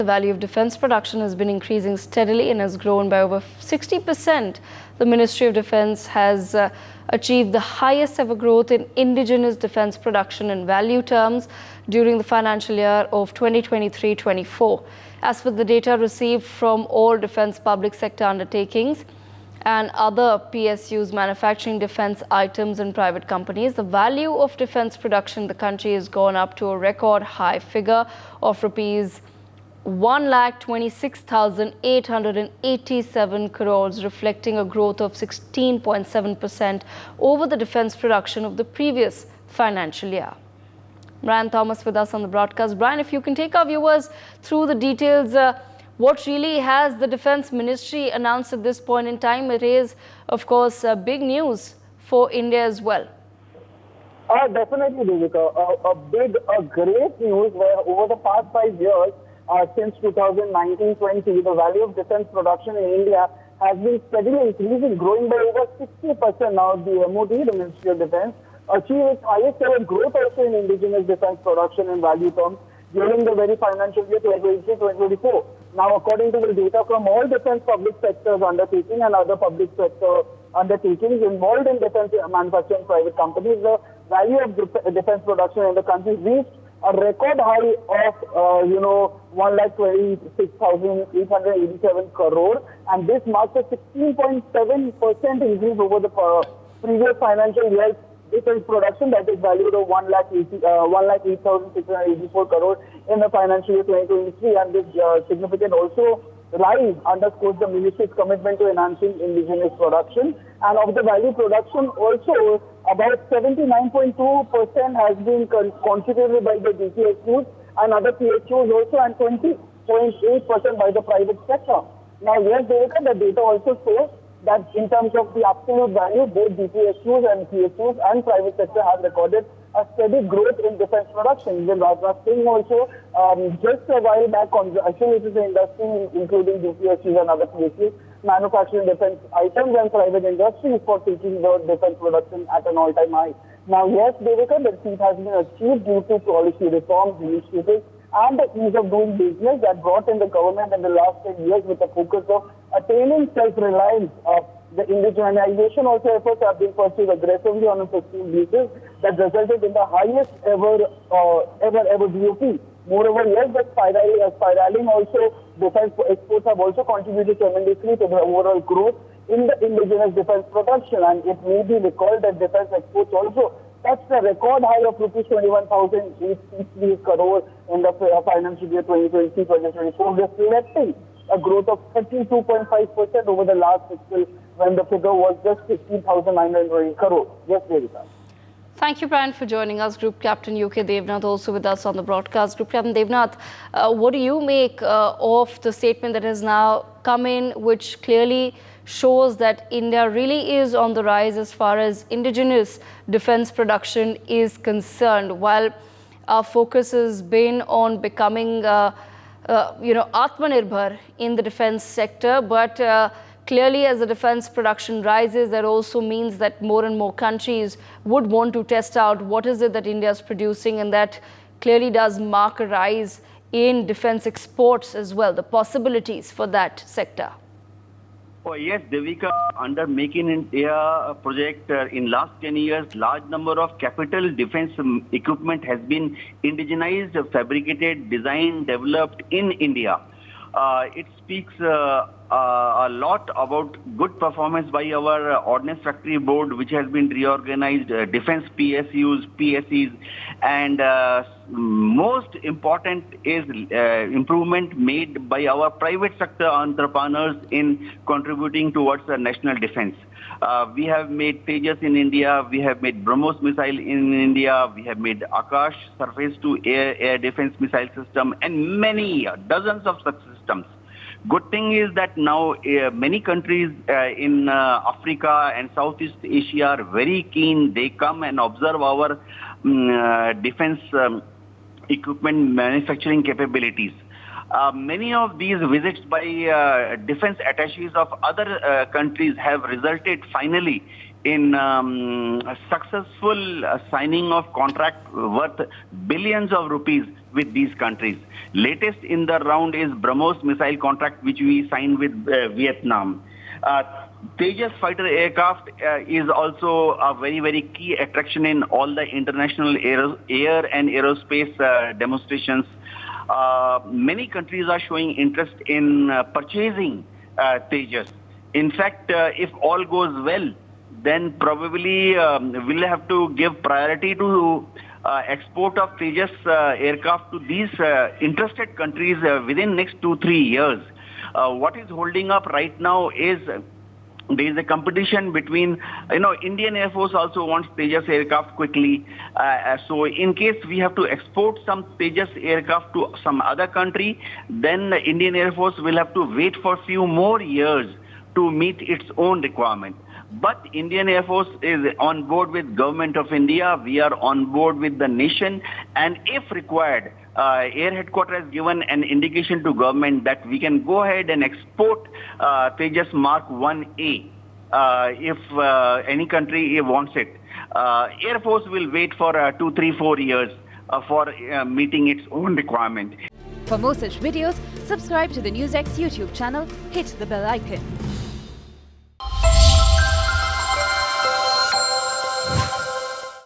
value of defense production has been increasing steadily and has grown by over 60%. The Ministry of Defense has achieved the highest ever growth in indigenous defense production in value terms during the financial year of 2023-24. As for the data received from all defense public sector undertakings and other PSUs manufacturing defense items in private companies, the value of defense production in the country has gone up to a record high figure of rupees 1,26,887 crores, reflecting a growth of 16.7% over the defense production of the previous financial year. Brian Thomas with us on the broadcast. Brian, if you can take our viewers through the details, what really has the Defence Ministry announced at this point in time? It is, of course, big news for India as well. Definitely, Devika. A great news where over the past 5 years, since 2019-20, the value of defence production in India has been steadily increasing, growing by over 60%. Now, the MOD, the Ministry of Defence, achieved its highest ever growth also in indigenous defence production in value terms during the very financial year 2023-2024. Now, according to the data from all defence public sectors undertaking and other public sector undertakings involved in defence manufacturing private companies, the value of defence production in the country reached a record high of, 1,26,887 crore, and this marks a 16.7% increase over the previous financial year's defence production, that is valued at 1,08,684 crore in the financial year 2023, and this significant also rise underscores the ministry's commitment to enhancing indigenous production. And of the value production also, about 79.2% has been contributed by the DPSUs and other PSUs also, and 20.8% by the private sector. Now, yes, the data also shows that in terms of the absolute value, both DPSUs and PSUs and private sector have recorded a steady growth in defense production. Even Rajnath Singh also, just a while back, congratulated the industry, including DPSUs and other PSUs, manufacturing defense items and private industries for taking the defense production at an all-time high. Now, yes, Devika, the feat has been achieved due to policy reforms, initiatives, and the ease of doing business that brought in the government in the last 10 years with the focus of attaining self-reliance. The indigenization also efforts have been pursued aggressively on a sustained basis that resulted in the highest ever GOP. Moreover, yes, the spiraling also, defense exports have also contributed tremendously to the overall growth in the indigenous defense production, and it may be recalled that defense exports also touched a record high of rupees 21,863 crore in the financial year 2023-2024, reflecting a growth of 32.5% over the last fiscal, when the figure was just 15,920 crore. Yes, Devika. Thank you, Brian, for joining us. Group Captain UK Devnath also with us on the broadcast. Group Captain Devnath, what do you make of the statement that has now come in, which clearly shows that India really is on the rise as far as indigenous defense production is concerned, while our focus has been on becoming Atmanirbhar in the defense sector, but clearly as the defense production rises, that also means that more and more countries would want to test out what is it that India is producing, and that clearly does mark a rise in defense exports as well, the possibilities for that sector. Oh, yes, Devika, under Make in India project in last 10 years, large number of capital defense equipment has been indigenized, fabricated, designed, developed in India. It speaks a lot about good performance by our Ordnance Factory Board, which has been reorganized, defense PSUs, PSEs, and most important is improvement made by our private sector entrepreneurs in contributing towards the national defense. We have made Tejas in India, we have made BrahMos missile in India, we have made Akash surface to air defense missile system, and many dozens of such systems. Good thing is that now many countries in Africa and Southeast Asia are very keen. They come and observe our defense equipment manufacturing capabilities. Many of these visits by defense attaches of other countries have resulted finally in a successful signing of contract worth billions of rupees with these countries. Latest in the round is BrahMos missile contract, which we signed with Vietnam. Tejas fighter aircraft is also a very, very key attraction in all the international air and aerospace demonstrations. Many countries are showing interest in purchasing Tejas. In fact, if all goes well, then probably we'll have to give priority to export of Tejas aircraft to these interested countries within next 2-3 years. What is holding up right now is there is a competition between, Indian Air Force also wants Tejas aircraft quickly. So in case we have to export some Tejas aircraft to some other country, then the Indian Air Force will have to wait for a few more years to meet its own requirement. But Indian Air Force is on board with Government of India. We are on board with the nation. And if required, Air Headquarters has given an indication to government that we can go ahead and export Tejas Mark 1A if any country wants it. Air Force will wait for 2, 3, 4 years for meeting its own requirement. For more such videos, subscribe to the NewsX YouTube channel, hit the bell icon.